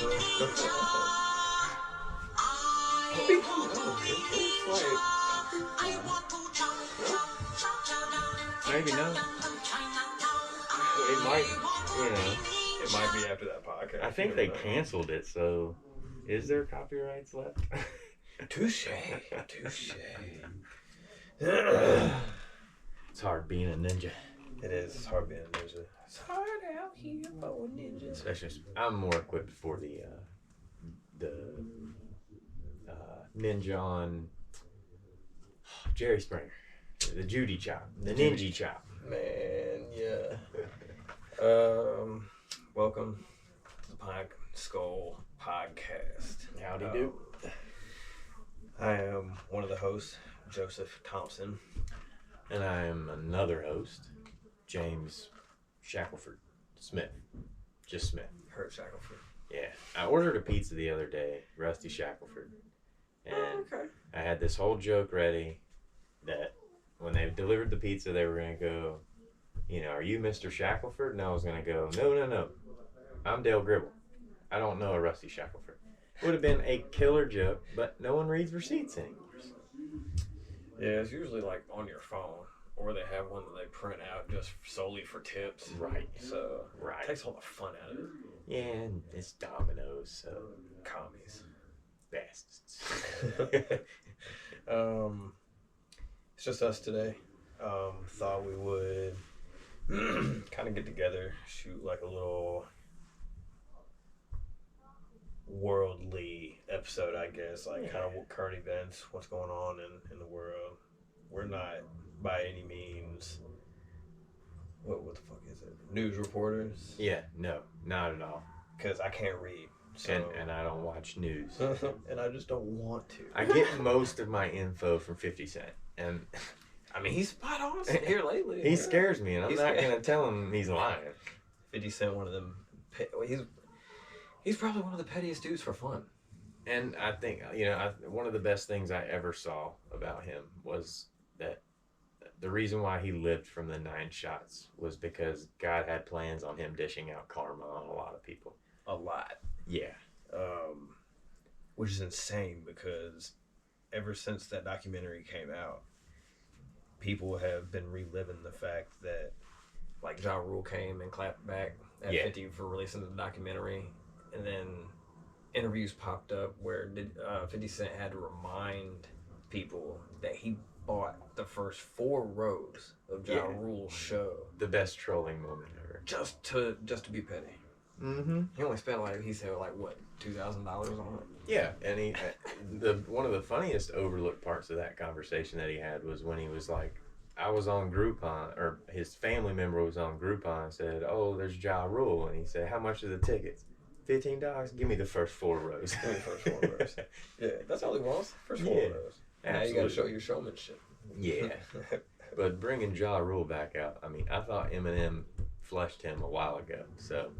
Maybe not. It might, it might be after that podcast. I think they canceled it, so is there copyrights left? Touche, touche. It's hard being a ninja. It is. It's hard being a ninja. It's hard out here for ninjas. Especially, I'm more equipped for the ninja on Jerry Springer, the Judy chop, the ninja chop. Man, yeah. Welcome to the Pine Skull Podcast. Howdy do. I am one of the hosts, Joseph Thompson. And I am another host, James Shackelford Smith. Just Smith. Hurt Shackelford. Yeah. I ordered a pizza the other day, Rusty Shackelford. And I had this whole joke ready that when they delivered the pizza, they were going to go, are you Mr. Shackelford? And I was going to go, no. I'm Dale Gribble. I don't know a Rusty Shackelford. Would have been a killer joke, but no one reads receipts anymore. Yeah, it's usually like on your phone, or they have one that they print out just solely for tips. Right. So it takes all the fun out of it. Yeah, and it's Domino's, so commies. Bastards. It's just us today. Thought we would kind of get together, shoot like a little worldly episode, I guess, like kind of current events, what's going on in the world. We're not by any means what the fuck is it? News reporters? Yeah, no, not at all. Because I can't read. So. And I don't watch news. And I just don't want to. I get most of my info from 50 Cent. And I mean, he's spot on here lately. He scares me, and I'm not going to tell him he's lying. 50 Cent, one of them. He's probably one of the pettiest dudes for fun. And I think, one of the best things I ever saw about him was that the reason why he lived from the 9 shots was because God had plans on him dishing out karma on a lot of people. A lot. Yeah. Which is insane because ever since that documentary came out, people have been reliving the fact that like Ja Rule came and clapped back at 50 for releasing the documentary. And then interviews popped up where 50 Cent had to remind people that he bought the first 4 rows of Ja Rule's show. The best trolling moment ever. Just to be petty. Mm-hmm. He only spent $2,000 on it. Yeah, and one of the funniest overlooked parts of that conversation that he had was when he was like, I was on Groupon, or his family member was on Groupon and said, "Oh, there's Ja Rule," and he said, "How much are the tickets?" $15. Give me the first 4 rows. Give me the first 4 rows. Yeah, that's all he wants. First 4 rows. Now you got to show your showmanship. Yeah, but bringing Ja Rule back out, I mean, I thought Eminem flushed him a while ago, so.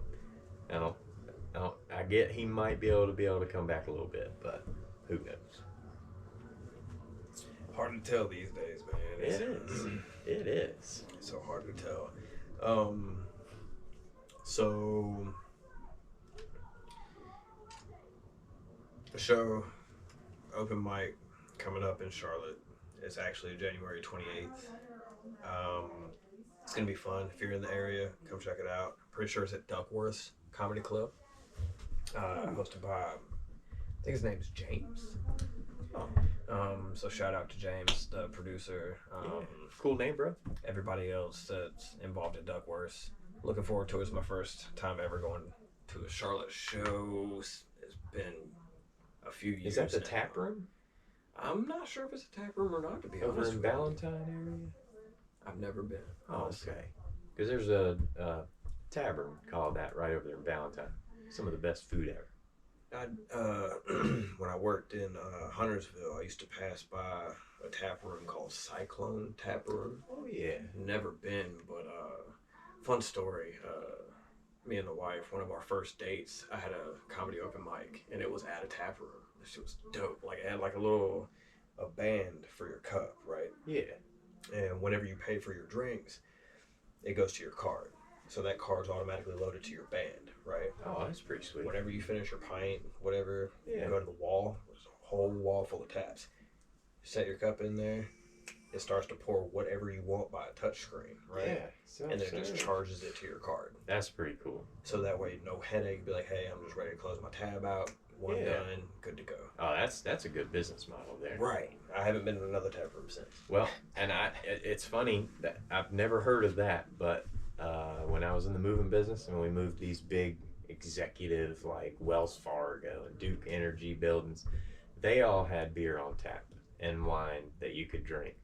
I get he might be able to come back a little bit, but who knows? Hard to tell these days, man. It is. It's so hard to tell. So the show, open mic, coming up in Charlotte. It's actually January 28th. It's gonna be fun. If you're in the area, come check it out. Pretty sure it's at Duckworth's Comedy Club. Hosted by, I think his name's James. So shout out to James, the producer. Cool name, bro. Everybody else that's involved at Duckworth's. Looking forward to it. It's my first time ever going to a Charlotte show. It's been a few years. Is that the tap room? I'm not sure if it's a tap room or not, to be honest. Over in Valentine area? I've never been. Honestly. Okay. Because there's a tavern called that right over there in Valentine. Some of the best food ever. When I worked in Huntersville, I used to pass by a tap room called Cyclone Tap Room. Oh yeah. Never been, but fun story. Me and the wife, one of our first dates, I had a comedy open mic, and it was at a tap room. This shit was dope. Like it had like a band for your cup, right? Yeah. And whenever you pay for your drinks, it goes to your card. So that card's automatically loaded to your band, right? Oh, that's pretty sweet. Whenever you finish your pint, whatever, Yeah. you go to the wall. There's a whole wall full of taps. Set your cup in there. It starts to pour whatever you want by a touch screen, right? Yeah. So and then it just charges it to your card. That's pretty cool. So that way, no headache. Be like, hey, I'm just ready to close my tab out. One done, good to go. Oh, that's a good business model there. Right. I haven't been in another tap room since. Well, and it's funny that I've never heard of that, but when I was in the moving business and we moved these big executive like Wells Fargo and Duke Energy buildings, they all had beer on tap and wine that you could drink.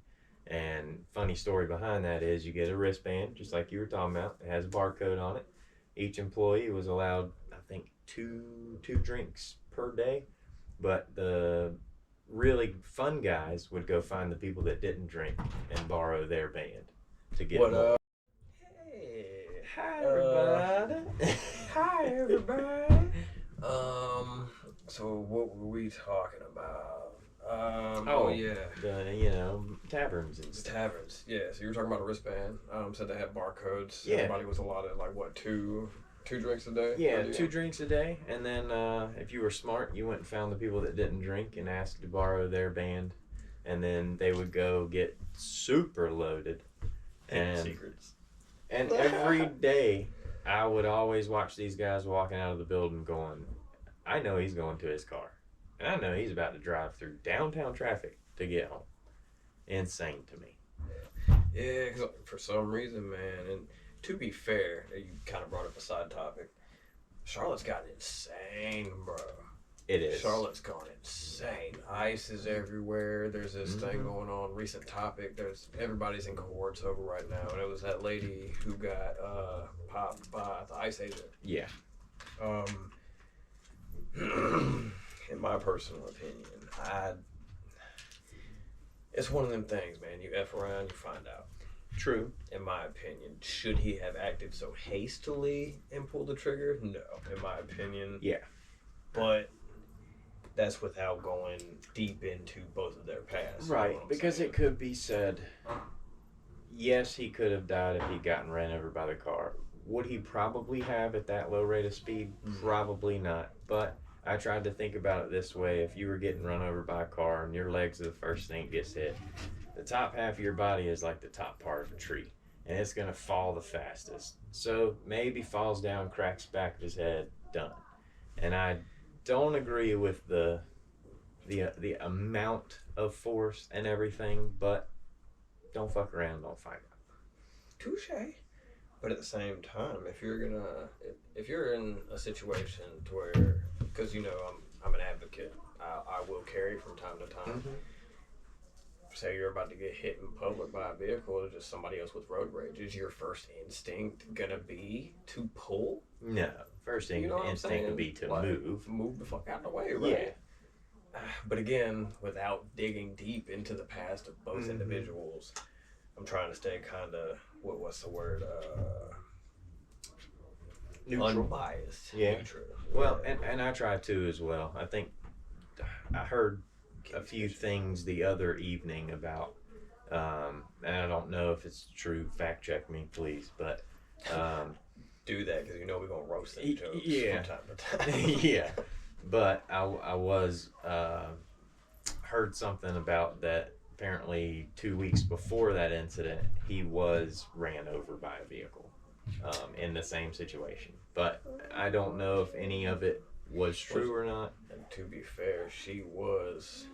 And funny story behind that is you get a wristband, just like you were talking about. It has a barcode on it. Each employee was allowed, I think, two drinks per day. But the really fun guys would go find the people that didn't drink and borrow their band to get more. Hey. Hi, everybody. Hi, everybody. So what were we talking about? Yeah. The, taverns and stuff. Taverns. Yeah, so you were talking about a wristband. Said they had barcodes. Yeah. Everybody was allotted like what, two drinks a day? Yeah, 2 drinks a day. And then if you were smart, you went and found the people that didn't drink and asked to borrow their band. And then they would go get super loaded. And secrets. And every day, I would always watch these guys walking out of the building going, I know he's going to his car. And I know he's about to drive through downtown traffic to get home. Insane to me. Yeah, because for some reason, man, and to be fair, you kind of brought up a side topic. Charlotte's gotten insane, bro. It is. Charlotte's gone insane. ICE is everywhere. There's this thing going on. Recent topic. Everybody's in cohorts over right now, and it was that lady who got popped by the ICE agent. Yeah. In my personal opinion, it's one of them things, man. You F around, you find out. True. In my opinion, should he have acted so hastily and pulled the trigger? No, in my opinion. Yeah. But that's without going deep into both of their past. Right, because it could be said, yes, he could have died if he'd gotten ran over by the car. Would he probably have at that low rate of speed? Probably not. But I tried to think about it this way. If you were getting run over by a car and your legs are the first thing that gets hit, the top half of your body is like the top part of a tree. And it's going to fall the fastest. So maybe falls down, cracks the back of his head, done. And I don't agree with the amount of force and everything, but don't fuck around, don't find out. Touche. But at the same time, if you're in a situation to where, because I'm an advocate, I will carry from time to time. Say you're about to get hit in public by a vehicle or just somebody else with road rage, is your first instinct gonna be to pull? No, first instinct would be to move the fuck out of the way, right? Yeah. But again, without digging deep into the past of both individuals, I'm trying to stay kind of what's the word? Neutral. Unbiased. Yeah. Neutral. Well, and I try to as well. I think I heard a few things the other evening about, and I don't know if it's true. Fact check me, please. But do that because we're gonna roast them jokes yeah. from time to time. Yeah. But I was heard something about that. Apparently, 2 weeks before that incident, he was ran over by a vehicle in the same situation. But I don't know if any of it was true or not. And to be fair, she was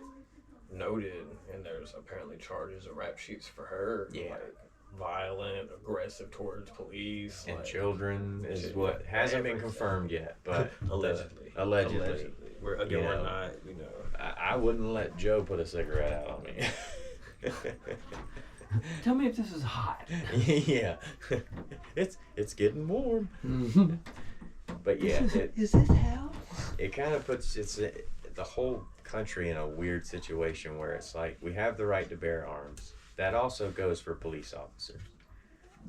noted, and there's apparently charges of rap sheets for her. Yeah. Like violent, aggressive towards police. And like, children is what hasn't been confirmed yet, but allegedly. We're not, I wouldn't let Joe put a cigarette out on me. Tell me if this is hot. Yeah. It's getting warm. But yeah, is this hell? It kind of puts the whole country in a weird situation where it's like we have the right to bear arms. That also goes for police officers.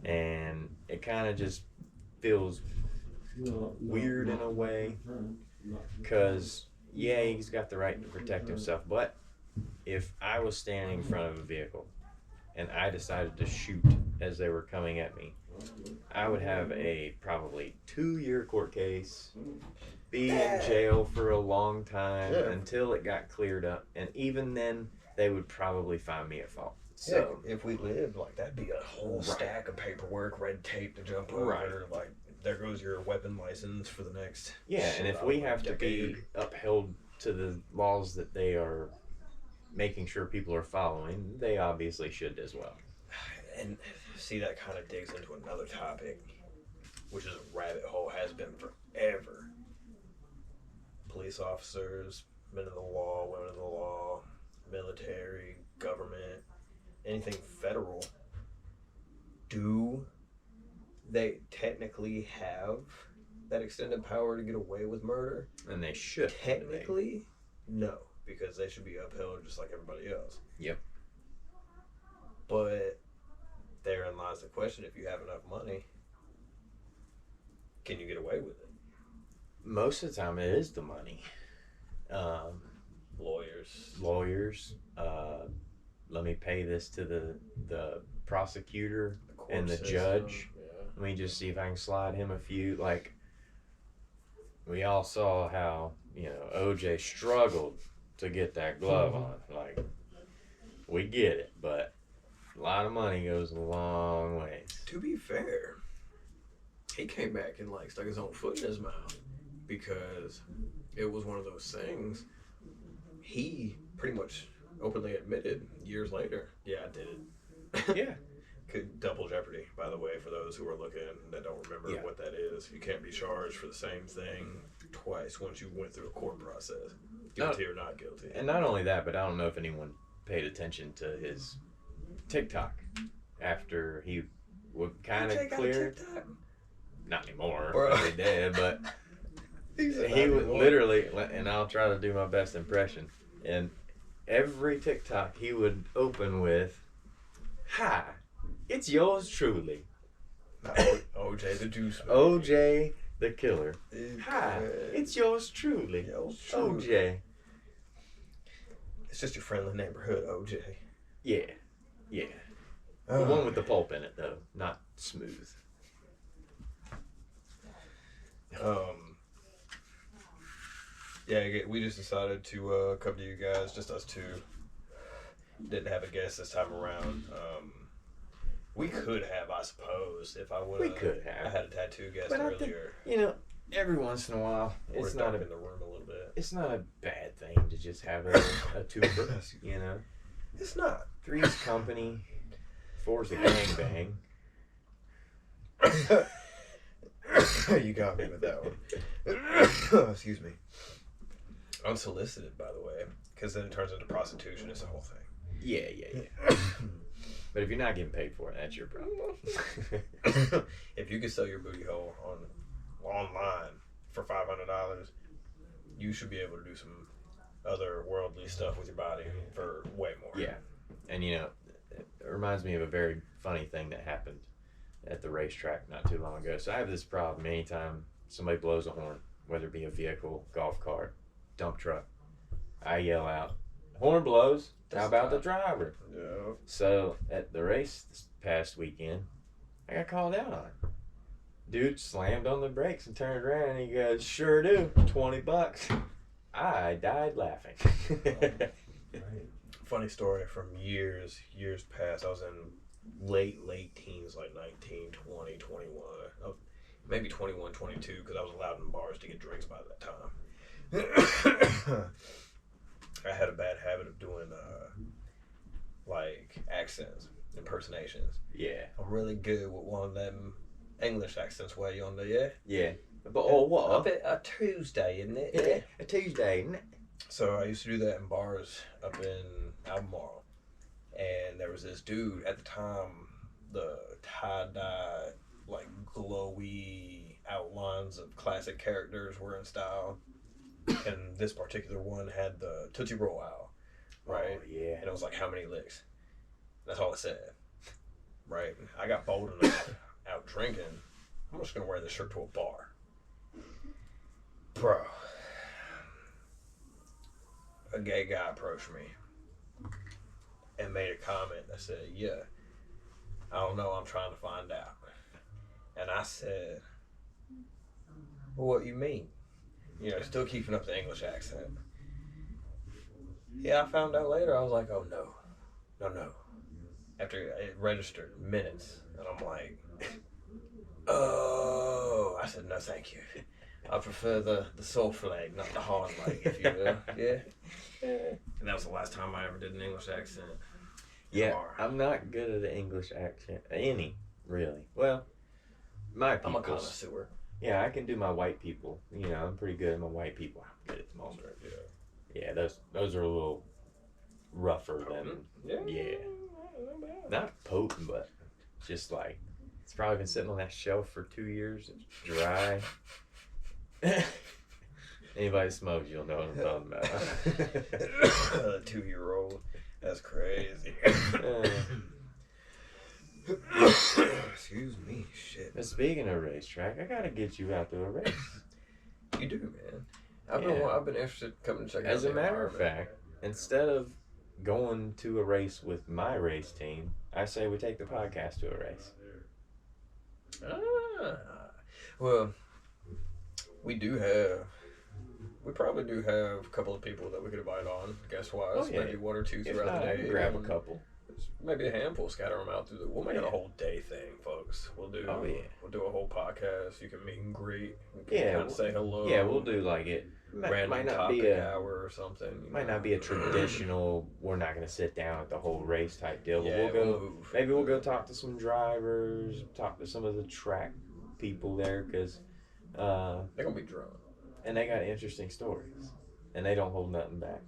And it kind of just feels weird in a way because, yeah, he's got the right to protect himself. But if I was standing in front of a vehicle and I decided to shoot as they were coming at me, I would have a probably 2-year court case, be in jail for a long time until it got cleared up, and even then, they would probably find me at fault. So if we lived like that'd be a whole stack of paperwork, red tape to jump over. Like there goes your weapon license for the next. Yeah, and if we have to be upheld to the laws that they are making sure people are following, they obviously should as well. And see, that kind of digs into another topic, which is a rabbit hole, has been forever. Police officers, men of the law, women of the law, military, government, anything federal. Do they technically have that extended power to get away with murder? And they should. Technically, no, because they should be upheld just like everybody else. Yep. But therein lies the question: if you have enough money, can you get away with it? Most of the time, it is the money. Lawyers. Let me pay this to the prosecutor and the judge. Yeah. Let me just see if I can slide him a few. Like, we all saw how, OJ struggled to get that glove on. Like, we get it, but a lot of money goes a long ways. To be fair, he came back and stuck his own foot in his mouth, because it was one of those things. He pretty much openly admitted years later, yeah, I did it. Yeah. Double jeopardy, by the way, for those who are looking that don't remember what that is. You can't be charged for the same thing twice once you went through a court process. Guilty or not guilty. And not only that, but I don't know if anyone paid attention to his TikTok after he would kind of clear. Not anymore. He did, but he would literally, and I'll try to do my best impression, and every TikTok he would open with, "Hi, it's yours truly, OJ the Juice Man. OJ the Killer. Hi, it's yours truly, OJ. It's just your friendly neighborhood, OJ. Yeah. The one with the pulp in it, though, not smooth. Yeah, we just decided to come to you guys, just us two. Didn't have a guest this time around. We could have, I suppose, if I would have. We could have. I had a tattoo guest but earlier. I think, every once in a while, it's not in the room a little bit. It's not a bad thing to just have a twofer, It's not. Three's company, four's a gangbang. You got me with that one. Excuse me. Unsolicited, by the way, because then it turns into prostitution. It's the whole thing. Yeah. But if you're not getting paid for it, that's your problem. If you could sell your booty hole online for $500, you should be able to do some other worldly stuff with your body for way more. Yeah. And it reminds me of a very funny thing that happened at the racetrack not too long ago. So I have this problem anytime somebody blows a horn, whether it be a vehicle, golf cart, dump truck. I yell out, "Horn blows. How about the driver?" Yeah. So at the race this past weekend, I got called out on it. Dude slammed on the brakes and turned around and he goes, "Sure do, $20. I died laughing. Right. Funny story from years past. I was in late teens, like 19, 20, 21. Maybe 21, 22, because I was allowed in bars to get drinks by that time. I had a bad habit of doing accents, impersonations. Yeah. I'm really good with one of them English accents where you on there, yeah? Yeah. But what? A Tuesday, isn't it? Yeah, a Tuesday, isn't it? So I used to do that in bars up in Albemarle. And there was this dude at the time, the tie-dye, glowy outlines of classic characters were in style. And this particular one had the Tootsie Roll owl, right? Oh, yeah. And it was how many licks? That's all it said, right? I got bold enough out drinking. I'm just going to wear this shirt to a bar. Bro. A gay guy approached me and made a comment that said, "Yeah, I don't know, I'm trying to find out." And I said, well, what you mean? You know, still keeping up the English accent. Yeah, I found out later. I was like, oh, no. After it registered minutes. And I'm like, oh. I said, no, thank you. I prefer the soft flag, not the hard leg, if you will. Yeah. And that was the last time I ever did an English accent. Yeah, I'm not good at an English accent. Any, really. Well, my people. I'm a connoisseur. Yeah, I can do my white people. You know, I'm pretty good at my white people. I'm good at the moment. Yeah, those are a little rougher than. Yeah. Not potent, but just like, it's probably been sitting on that shelf for 2 years. It's dry. Anybody smokes, you'll know what I'm talking about. A 2-year-old. That's crazy. Excuse me, shit. But speaking of racetrack, I gotta get you out to a race. You do, man. I've been interested in coming to check out. As a matter of fact, instead of going to a race with my race team, I say we take the podcast to a race. Well, we probably do have a couple of people that we could invite on, guest-wise. Oh, yeah. Maybe 1 or 2 If throughout not, the I day. can grab a couple. Maybe a handful, scatter them out through we'll make it a whole day thing, folks. We'll do a whole podcast. You can meet and greet. You can kind of say hello. Yeah, we'll do like it. Random might not topic be hour or something. Might not be a traditional. We're not going to sit down at the whole race type deal. But Yeah, we'll go. Maybe we'll go talk to some drivers. Talk to some of the track people there because they're gonna be drunk, and they got interesting stories, and they don't hold nothing back.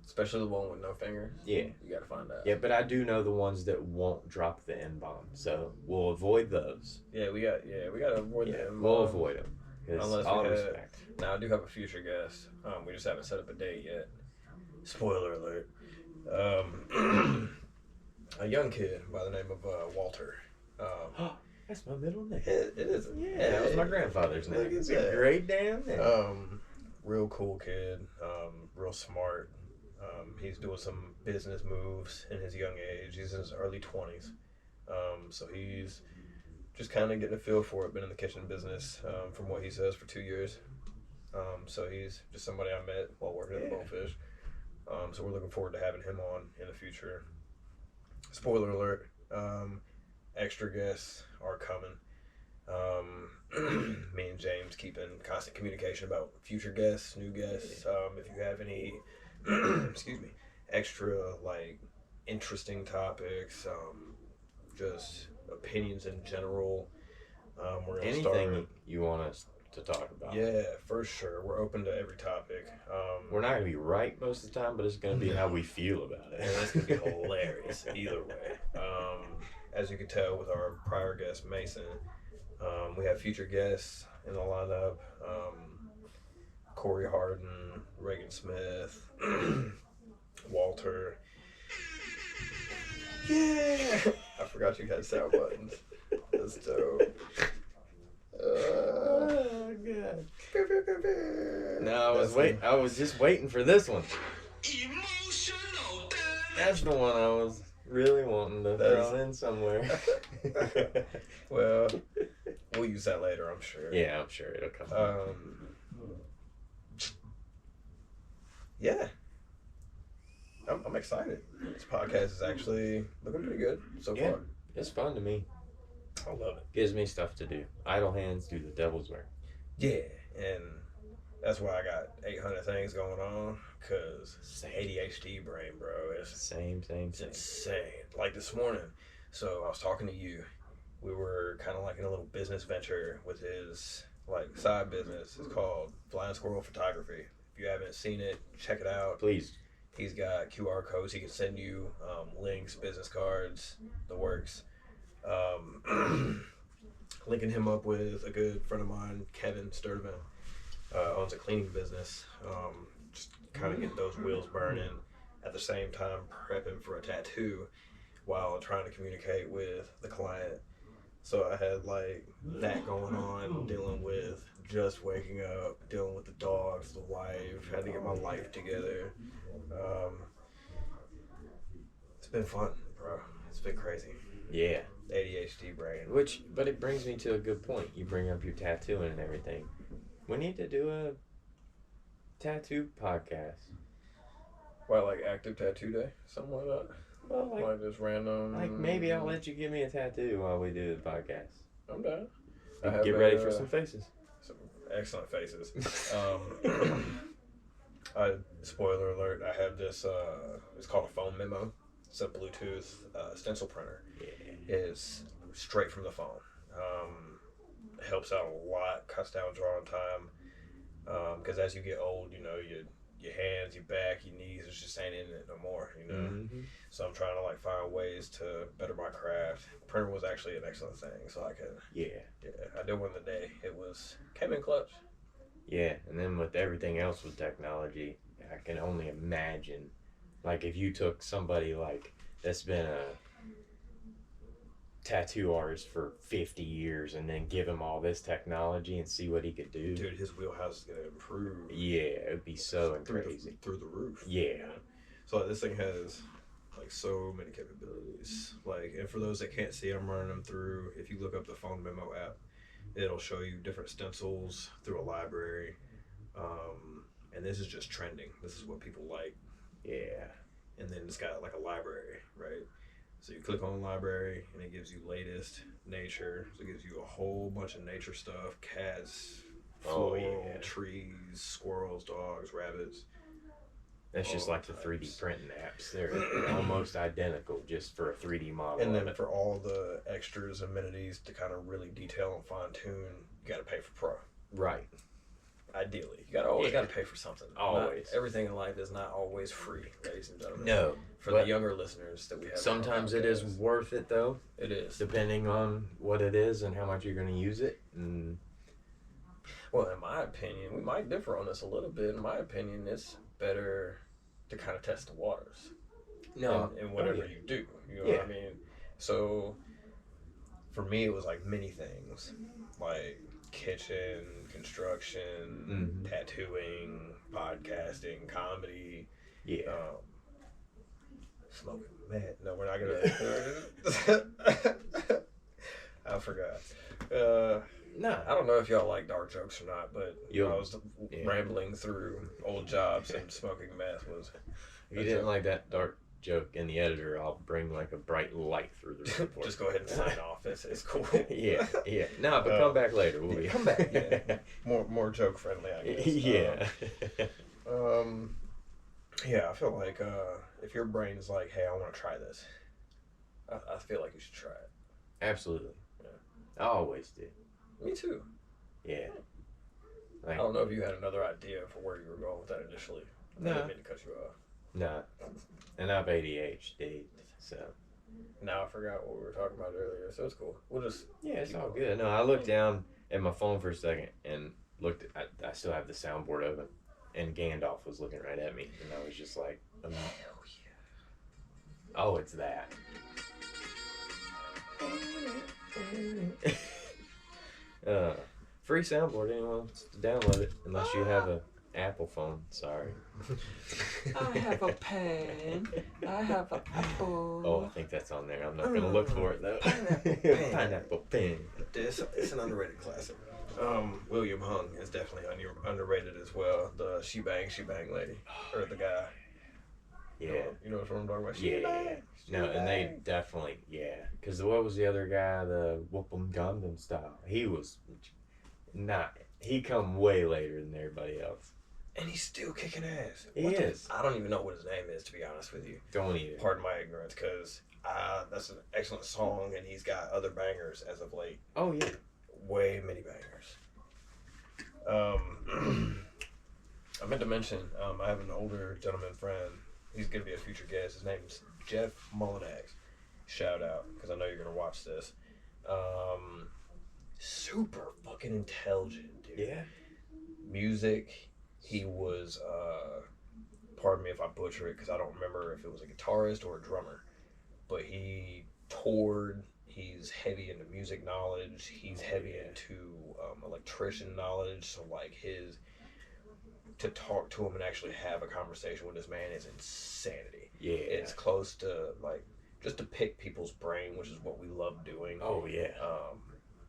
Especially the one with no fingers. Yeah, you gotta find out. Yeah, but I do know the ones that won't drop the N-bomb, so we'll avoid those. Yeah, we gotta avoid the N-bomb. We'll avoid them. Unless all we respect. Now I do have a future guest. We just haven't set up a date yet. Spoiler alert. A young kid by the name of Walter. That's my middle name. It is. Yeah, that was my grandfather's name. It's a great damn name. Real cool kid. Real smart. He's doing some business moves in his young age. He's in his early 20s. So he's just kind of getting a feel for it. Been in the kitchen business, from what he says, for 2 years. So he's just somebody I met while working at the Bonefish. So we're looking forward to having him on in the future. Spoiler alert, extra guests are coming. Me and James keep in constant communication about future guests, new guests. If you have any, excuse me, extra like interesting topics, just opinions in general. We're gonna anything you want us to talk about. Yeah, for sure. We're open to every topic. We're not gonna be right most of the time, but it's gonna be how we feel about it. And it's gonna be hilarious either way. As you can tell with our prior guest Mason, we have future guests in the lineup. Corey Harden, Reagan Smith, Walter. Yeah, I forgot you had sound buttons. That's dope. Oh god. No, I was just waiting for this one. That's the one I was really wanting to throw in somewhere. Well, we'll use that later, I'm sure. Yeah, I'm sure it'll come. Yeah. I'm excited. This podcast is actually looking pretty good so far. It's fun to me. I love it. Gives me stuff to do. Idle hands do the devil's work. Yeah, and that's why I got 800 things going on, because ADHD brain, bro. It's same. It's insane. Like this morning, so I was talking to you. We were kind of like in a little business venture with his like side business. It's called Flying Squirrel Photography. If you haven't seen it, check it out. Please. He's got QR codes. He can send you links, business cards, the works. Linking him up with a good friend of mine, Kevin Sturdivant, owns a cleaning business. Just kind of get those wheels burning at the same time prepping for a tattoo while trying to communicate with the client. So I had like that going on, dealing with just waking up, dealing with the dogs, the wife, had to get my life together. It's been fun, bro. It's been crazy. Yeah. ADHD brain. But it brings me to a good point. You bring up your tattooing and everything. We need to do a tattoo podcast. Well, like active tattoo day, something like that. Well, Like just random. like maybe I'll let you give me a tattoo while we do the podcast. I'm down. Get ready for some faces. Some excellent faces. Spoiler alert, I have this, it's called a phone memo. It's a Bluetooth stencil printer. Yeah. It's straight from the phone. Helps out a lot, cuts down drawing time. Because as you get old, you know, your hands, your back, your knees, it just ain't in it no more, you know. Mm-hmm. So I'm trying to like find ways to better my craft. Printer was actually an excellent thing, so I could. Yeah, I did one the day. Came in clutch. Yeah, and then with everything else with technology, I can only imagine, like if you took somebody like that's been a tattoo artist for 50 years and then give him all this technology and see what he could do. Dude, his wheelhouse is gonna improve. Yeah, it would be so crazy. Through the roof. Yeah. So like, this thing has like so many capabilities. Like, and for those that can't see, I'm running them through. If you look up the phone memo app, it'll show you different stencils through a library. And this is just trending. This is what people like. Yeah. And then it's got like a library, right? So you click on the library and it gives you latest nature. So it gives you a whole bunch of nature stuff. Cats, floral, trees, squirrels, dogs, rabbits. That's just like the 3D printing apps. They're almost identical just for a 3D model. And then for all the extras, amenities to kind of really detail and fine tune, you got to pay for Pro. Right. Ideally, you always got to pay for something. Always. Not, everything in life is not always free, ladies and gentlemen. No. For the younger listeners that we have. Sometimes it is worth it, though. It is. Depending on what it is and how much you're going to use it. And well, in my opinion, we might differ on this a little bit. In my opinion, it's better to kind of test the waters. No. In whatever you do. You know what I mean? So, for me, it was like many things. Like kitchen, construction, tattooing, podcasting, comedy. Yeah. Smoking. Man, no, we're not gonna. I forgot. No, I don't know if y'all like dark jokes or not, but I was rambling through old jobs and smoking meth was. If you didn't like that dark joke in the editor, I'll bring like a bright light through the report. Just go ahead and sign off. It's cool. Yeah. No, but come back later. We'll be come back. Yeah. More joke friendly, I guess. Yeah. Yeah, I feel like if your brain is like, hey, I want to try this, I feel like you should try it. Absolutely. Yeah. I always did. Me too. Yeah. Like, I don't know if you had another idea for where you were going with that initially. I didn't mean to cut you off. No. And I've ADHD, so. Now I forgot what we were talking about earlier, so it's cool. We'll just. Yeah, it's all good. No, I looked down at my phone for a second and looked. I still have the soundboard open, and Gandalf was looking right at me, and I was just like, hell yeah. Oh, it's that. Free soundboard. Anyone wants to download it, unless you have a Apple phone. Sorry. I have a pen. I have an apple. Oh, I think that's on there. I'm not gonna look for it though. Pineapple pen. It's an underrated classic. William Hung is definitely underrated as well. The she bang lady or the guy. Yeah. You know what I'm talking about? Yeah. No, and they definitely, because what was the other guy, the Whoop'em Gundam style? He was he come way later than everybody else. And he's still kicking ass. He is. I don't even know what his name is, to be honest with you. Don't either. Pardon my ignorance, because that's an excellent song, and he's got other bangers as of late. Oh, yeah. Way many bangers. I meant to mention, I have an older gentleman friend. He's going to be a future guest. His name's Jeff Mullinax. Shout out, because I know you're going to watch this. Super fucking intelligent, dude. Yeah. Music. He was, pardon me if I butcher it, because I don't remember if it was a guitarist or a drummer. But he toured. He's heavy into music knowledge. He's heavy into electrician knowledge. So, like, to talk to him and actually have a conversation with this man is insanity. Yeah. It's close to, like, just to pick people's brain, which is what we love doing. Oh yeah.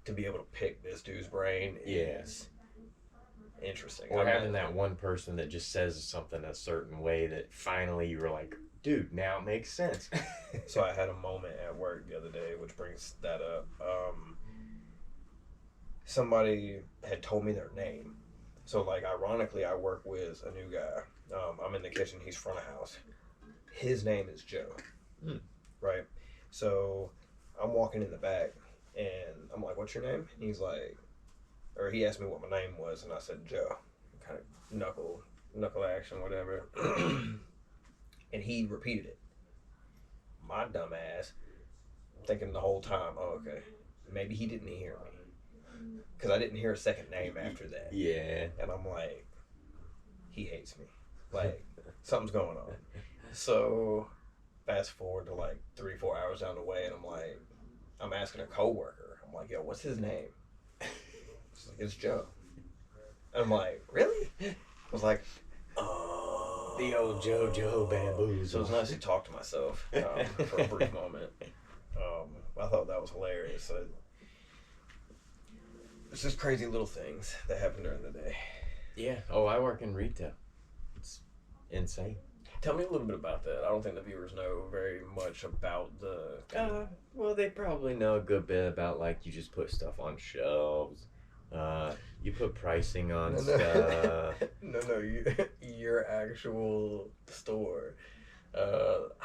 To be able to pick this dude's brain is interesting. Or having that one person that just says something a certain way that finally you were like, dude, now it makes sense. So I had a moment at work the other day, which brings that up. Somebody had told me their name. So, like, ironically, I work with a new guy. I'm in the kitchen. He's front of house. His name is Joe. Right? So, I'm walking in the back, and I'm like, what's your name? And he's like, or he asked me what my name was, and I said, Joe. Kind of knuckle action, whatever. And he repeated it. My dumb ass, thinking the whole time, oh, okay, maybe he didn't hear me. Because I didn't hear a second name after that. Yeah. And I'm like, he hates me. Like, something's going on. So, fast forward to like 3-4 hours down the way, and I'm like, I'm asking a coworker. I'm like, yo, what's his name? She's like, it's Joe. And I'm like, really? I was like, oh. The old JoJo bamboozle. So it was nice to talk to myself for a brief moment. I thought that was hilarious. So, it's just crazy little things that happen during the day. Yeah. Oh, I work in retail. It's insane. Tell me a little bit about that. I don't think the viewers know very much about the... Well, they probably know a good bit about, like, you just put stuff on shelves. You put pricing on stuff. No, your actual store. I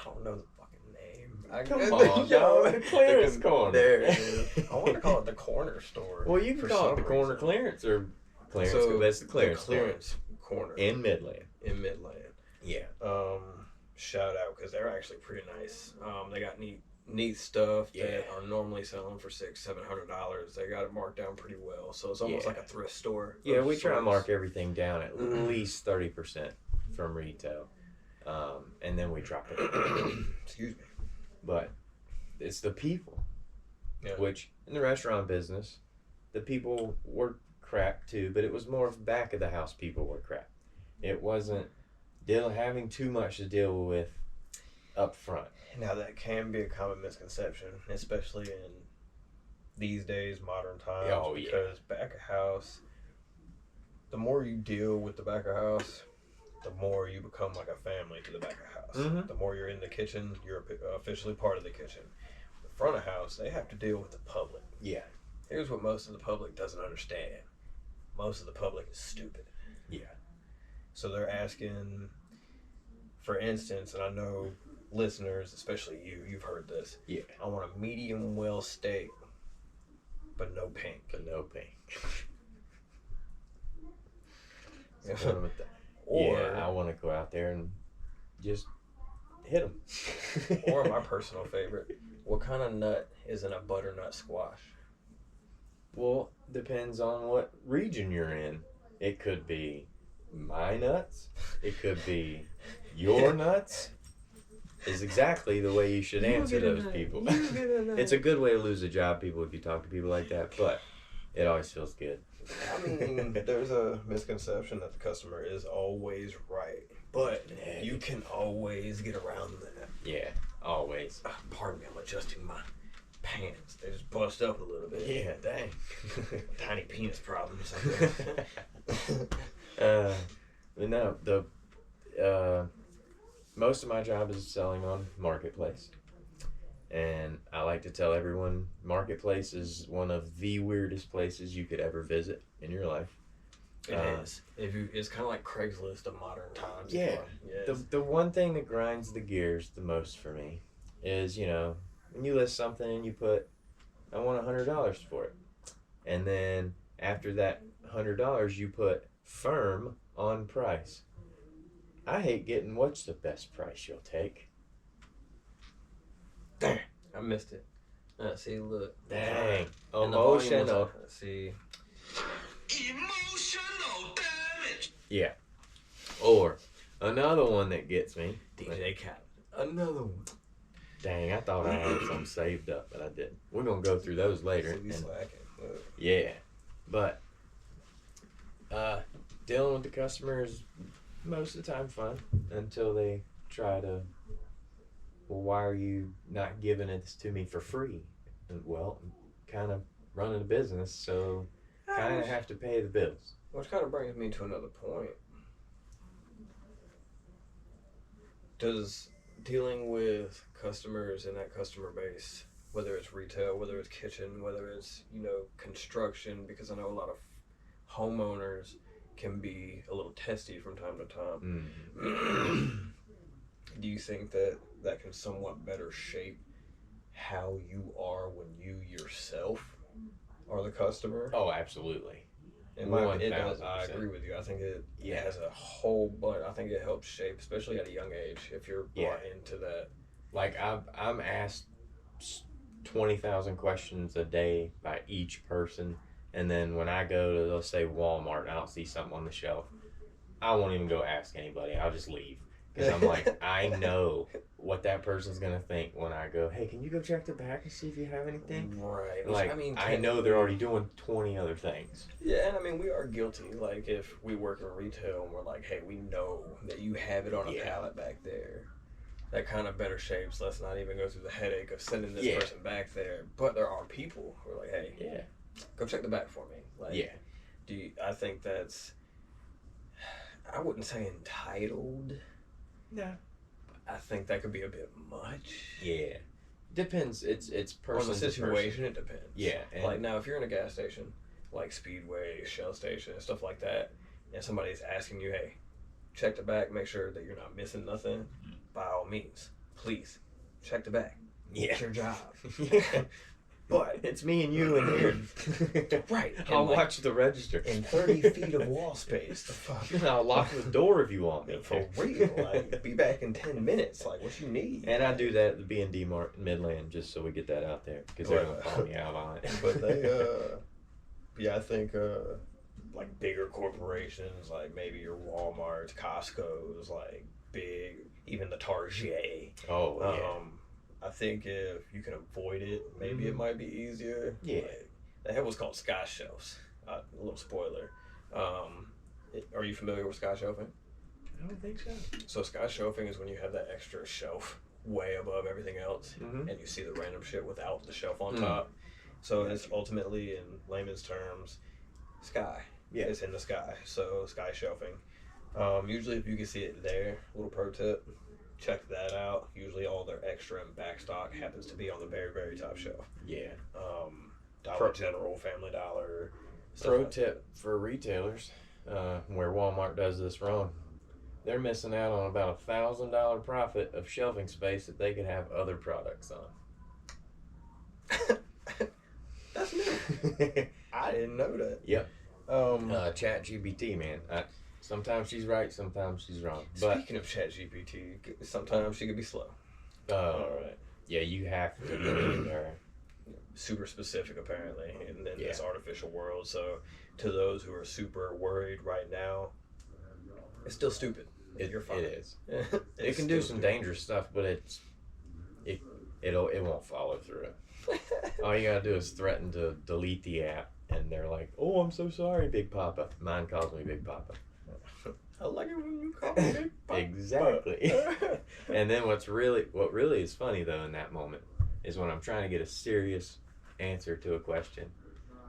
don't know the fucking name. Come on, dog. Clearance corner. There it is. I want to call it the corner store. Well, you can call it the corner clearance or clearance. So that's the clearance corner. In Midland. Yeah. Shout out, because they're actually pretty nice. They got neat stuff that are normally selling for $600-$700. They got it marked down pretty well, so it's almost like a thrift store. Yeah, we try to mark everything down at least 30% from retail, and then we drop it. Excuse me. But it's the people, which in the restaurant business, the people were crap too, but it was more of back of the house people were crap. It wasn't having too much to deal with up front. Now that can be a common misconception, especially in these days, modern times. Oh, because back of house, the more you deal with the back of house, the more you become like a family to the back of house. Mm-hmm. The more you're in the kitchen, you're officially part of the kitchen. The front of house, they have to deal with the public. Yeah. Here's what most of the public doesn't understand. Most of the public is stupid. Yeah. So they're asking, for instance, and I know listeners, especially you've heard this. Yeah. I want a medium well steak, but no pink. Or I want to go out there and just hit them. Or my personal favorite, what kind of nut is in a butternut squash? Well, depends on what region you're in. It could be my nuts. It could be your nuts. Is exactly the way you should answer those people. It's a good way to lose a job, people, if you talk to people like that, but it always feels good. I mean, there's a misconception that the customer is always right, but you can always get around that. Yeah, always. Pardon me, I'm adjusting my pants. They just bust up a little bit. Yeah, dang. Tiny penis problems, I guess. But no, most of my job is selling on Marketplace. And I like to tell everyone, Marketplace is one of the weirdest places you could ever visit in your life. It is. It's kind of like Craigslist of modern times. Yeah. The one thing that grinds the gears the most for me is, when you list something and you put, I want $100 for it. And then after that $100, you put firm on price. I hate getting what's the best price you'll take. Dang, I missed it. See, look. Dang. Emotional. See. Emotional damage. Yeah. Or another one that gets me. DJ Khaled. Another one. Dang, I thought I had some saved up, but I didn't. We're going to go through those later. Yeah. But dealing with the customer is most of the time fun until they try to well, why are you not giving it to me for free? And, well, I'm kind of running a business, so kind of have to pay the bills. Which kind of brings me to another point. Does dealing with customers in that customer base, whether it's retail, whether it's kitchen, whether it's, construction, because I know a lot of homeowners can be a little testy from time to time. Do you think that can somewhat better shape how you are when you yourself are the customer? Oh, absolutely. It does. I agree with you. I think it has a whole bunch. I think it helps shape, especially at a young age, if you're brought into that. Like I'm asked 20,000 questions a day by each person, and then when I go to, let's say, Walmart, I don't see something on the shelf, I won't even go ask anybody. I'll just leave. Because I'm like, I know what that person's going to think when I go, hey, can you go check the back and see if you have anything? Right. Like, I know they're already doing 20 other things. Yeah, and we are guilty. Like, if we work in retail and we're like, hey, we know that you have it on a pallet back there, that kind of better shapes. Let's not even go through the headache of sending this person back there. But there are people who are like, hey, go check the back for me. Like, I think that's, I wouldn't say entitled. No. I think that could be a bit much. Yeah. Depends. It's person on the situation. It depends. Yeah. Like now, if you're in a gas station, like Speedway, Shell Station, and stuff like that, and somebody's asking you, hey, check the back, make sure that you're not missing nothing, by all means, please, check the back. Yeah. It's your job. But it's me and you in here. Right. I'll watch the register. In 30 feet of wall space. The fuck? I'll lock the door if you want me. For real. Like, be back in 10 minutes. Like, what you need. And I do that at the B&D Mart Midland just so we get that out there. Because they're going to call me out on it. But they, I think, like, bigger corporations, like maybe your Walmarts, Costco's, like, big, even the Target. Oh, yeah. I think if you can avoid it, maybe it might be easier. Yeah. Like, they have what's called sky shelves. A little spoiler. Are you familiar with sky shelving? I don't think so. So sky shelving is when you have that extra shelf way above everything else, and you see the random shit without the shelf on top. So it's ultimately, in layman's terms, sky. Yeah. It's in the sky. So sky shelving. Usually if you can see it there, little pro tip, check that out. Usually all their extra and back stock happens to be on the very, very top shelf. Yeah. Dollar General, Family Dollar. Pro tip for retailers, where Walmart does this wrong. They're missing out on about $1,000 profit of shelving space that they could have other products on. That's new. I didn't know that. Yep. ChatGPT, man. Sometimes she's right, sometimes she's wrong. Speaking of ChatGPT, sometimes she could be slow. All right. Yeah, you have to believe her. Super specific, apparently, in this artificial world. So, to those who are super worried right now, it's still stupid. You're fine. It is. It can do some dangerous stuff, but it won't follow through. All you gotta do is threaten to delete the app, and they're like, "Oh, I'm so sorry, Big Papa." Mine calls me Big Papa. I like it when you call me Big Papa. Exactly. And then what really is funny though in that moment is when I'm trying to get a serious answer to a question,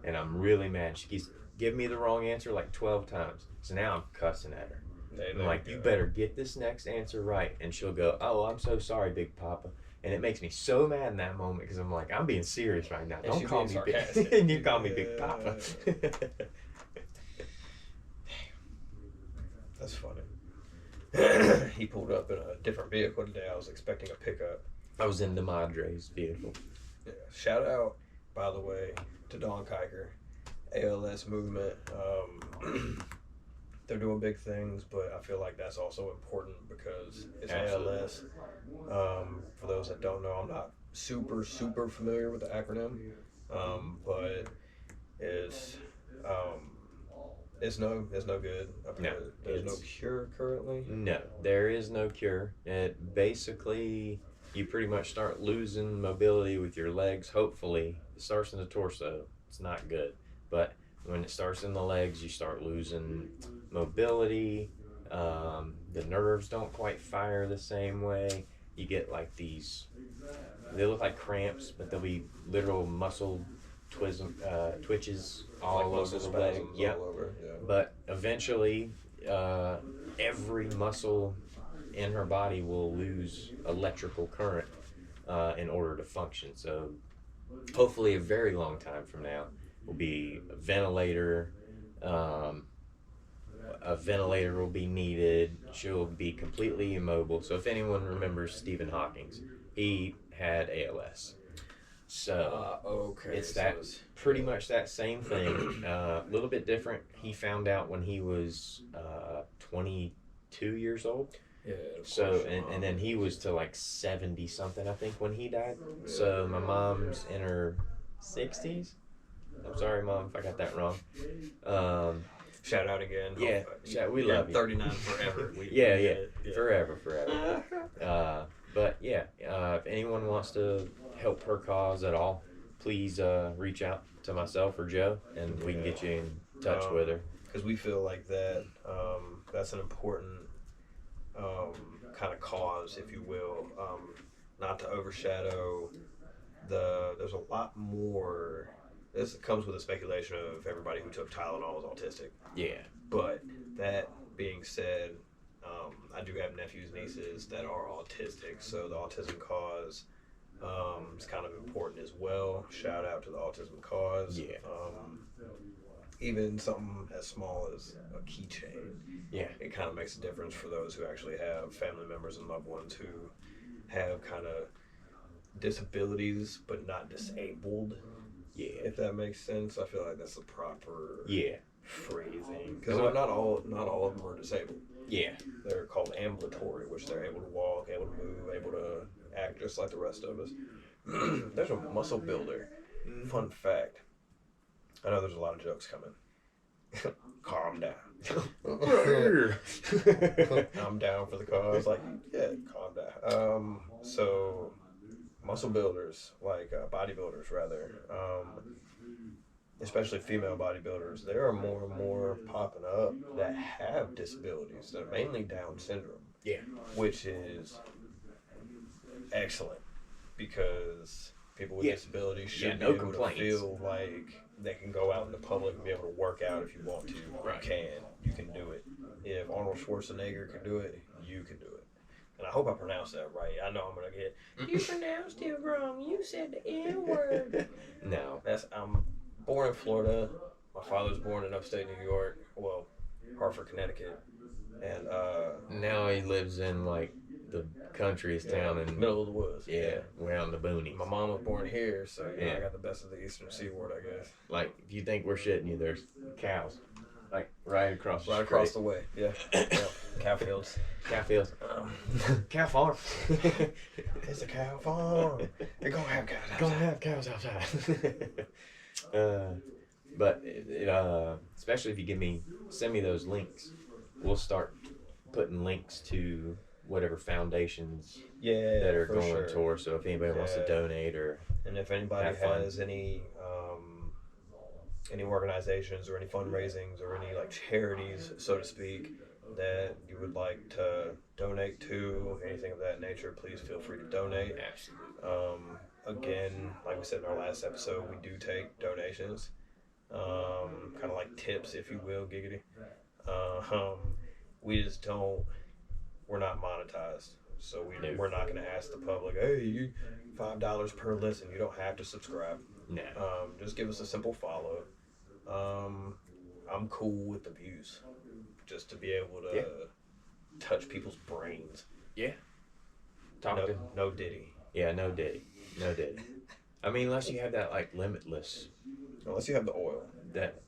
and I'm really mad. She keeps giving me the wrong answer like 12 times. So now I'm cussing at her. I'm like, you better get this next answer right. And she'll go, "Oh, I'm so sorry, Big Papa." And it makes me so mad in that moment because I'm like, I'm being serious right now. Don't call me Big. And you call me Big Papa. That's funny. He pulled up in a different vehicle today. I was expecting a pickup. I was in the Madre's vehicle. Yeah. Shout out, by the way, to Don Kiker, ALS movement. They're doing big things, but I feel like that's also important because it's ALS. For those that don't know, I'm not super familiar with the acronym, but it's no good. There's no cure currently. No, there is no cure. It basically, you pretty much start losing mobility with your legs. Hopefully, it starts in the torso. It's not good, but when it starts in the legs, you start losing mobility. The nerves don't quite fire the same way, you get like these. They look like cramps, but they'll be literal muscle twitches all Like over muscle the leg. spasms Yep. all over. Yeah. But eventually, every muscle in her body will lose electrical current in order to function. So, hopefully, a very long time from now, will be a ventilator. A ventilator will be needed. She'll be completely immobile. So, if anyone remembers Stephen Hawking, he had ALS. So Okay. it's that pretty much that same thing. A little bit different. He found out when he was 22 years old. Yeah. So and then he was to like 70 something, I think, when he died. So my mom's in her 60s. I'm sorry, Mom, if I got that wrong. Shout out again. Yeah, we love you. 39 forever. Yeah, forever. But yeah, if anyone wants to help her cause at all, please reach out to myself or Joe, and we can get you in touch with her. Because we feel like that that's an important kind of cause, if you will, not to overshadow there's a lot more. This comes with a speculation of everybody who took Tylenol is autistic. Yeah. But that being said, I do have nephews, nieces that are autistic, so the autism cause is kind of important as well. Shout out to the autism cause. Yeah. Even something as small as a keychain. Yeah. It kind of makes a difference for those who actually have family members and loved ones who have kind of disabilities but not disabled. Yeah. If that makes sense, I feel like that's the proper phrasing. Because not all of them are disabled. Yeah. They're called ambulatory, which they're able to walk, able to move, able to act just like the rest of us. There's a muscle builder. Fun fact. I know there's a lot of jokes coming. Calm down. I'm down for the cause. Like, yeah, calm down. So, muscle builders, like bodybuilders rather, especially female bodybuilders, there are more and more popping up that have disabilities, that are mainly Down syndrome. Yeah. Which is excellent because people with disabilities should be able to feel like they can go out in the public and be able to work out if you want to. Right. You can do it. If Arnold Schwarzenegger can do it, you can do it. And I hope I pronounced that right. I know I'm gonna get you pronounced it wrong. You said the N-word. No. I'm born in Florida. My father's born in upstate New York. Well, Hartford, Connecticut. And now he lives in like the country's town in middle of the woods. Yeah, we're out in the boonies. My mom was born here, so I got the best of the eastern seaboard, I guess. Like, if you think we're shitting you, there's cows. Like, right across the street. Right across the way, yeah. Cow fields. Cow fields. Cow farm. It's a cow farm. They're gonna have cows outside. Gonna have cows outside. But especially if you send me those links, we'll start putting links to whatever foundations that are going towards. So if anybody wants to donate and if anybody has any organizations or any fundraisings or any like charities, so to speak, that you would like to donate to, anything of that nature, please feel free to donate. Absolutely. Again, like we said in our last episode, we do take donations, kind of like tips, if you will, giggity. We just we're not monetized, so we're not going to ask the public, hey, you $5 per listen. You don't have to subscribe. No. Just give us a simple follow. I'm cool with the views, just to be able to touch people's brains. Yeah. No Diddy. Yeah, no Diddy. No Diddy. I mean, unless you have that like Limitless. Unless you have the oil. That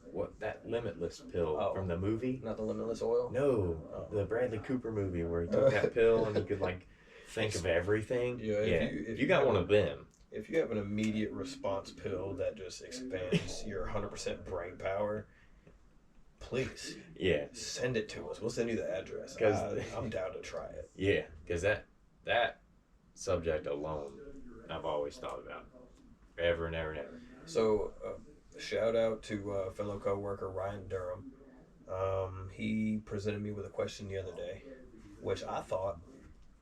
Limitless pill from the movie. Not the Limitless oil? No, the Bradley Cooper movie where he took that pill and he could like think of everything. Yeah, if you got one of them. If you have an immediate response pill that just expands your 100% brain power, please. Yeah. Send it to us. We'll send you the address. I'm down to try it. Yeah, because that subject alone, I've always thought about. Ever and ever and ever. So, shout out to fellow co-worker Ryan Durham. He presented me with a question the other day, which I thought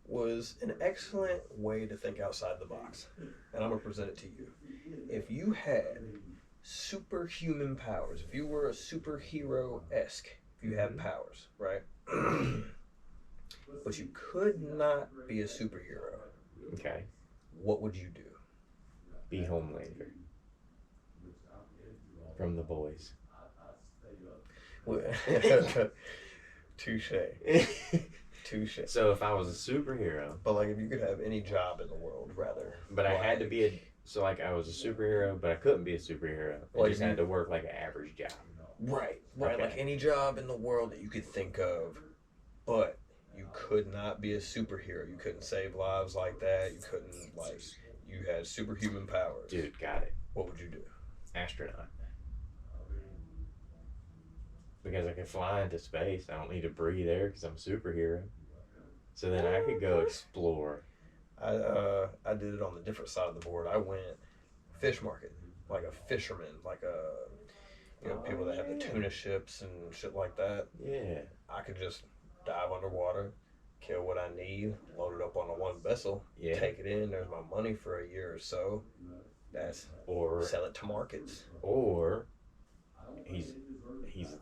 was an excellent way to think outside the box. And I'm going to present it to you. If you had superhuman powers, if you were a superhero-esque, if you had powers, right? But you could not be a superhero. Okay. What would you do? Be Homelander. From The Boys. Touche. Touche. So if I was a superhero, But like, if you could have any job in the world, rather. but I had to be I was a superhero, but I couldn't be a superhero. I Like just had to work like an average job. Right. Okay. Like any job in the world that you could think of, but you could not be a superhero. You couldn't save lives like that. You couldn't, like, you had superhuman powers. Dude, got it. What would you do? Astronaut. Because I can fly into space. I don't need to breathe air because I'm a superhero. So then I could go explore. I did it on the different side of the board. I went fish market, like a fisherman, like people that have the tuna ships and shit like that. Yeah. I could just dive underwater, kill what I need, load it up on a one vessel, Yeah. take it in. There's my money for a year or so. Or Sell it to markets. he's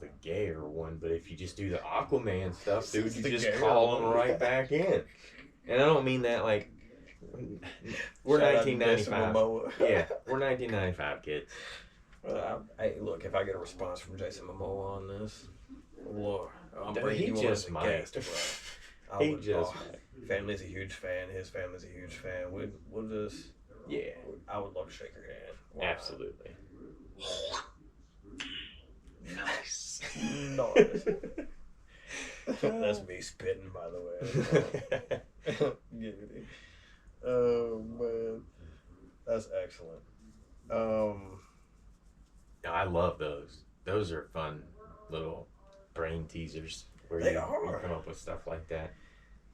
the gayer one, but if you just do the Aquaman stuff, dude, you The just gayer call him one. right back in. And I don't mean that like we're Shout out to 1995. Jason Momoa. Yeah, we're 1995 kids. Hey, look, if I get a response from Jason Momoa on this, Lord, I'm Dude, bringing he you on just as a might. guest, bro. I He would- just Family's a huge fan. His family's a huge fan. We'll just. Yeah, I would love to shake your hand. Why not? absolutely. Nice. Nice. That's me spitting, by the way. Giggity. Oh man, that's excellent. I love those. Those are fun little brain teasers where They you are. come up with stuff like that.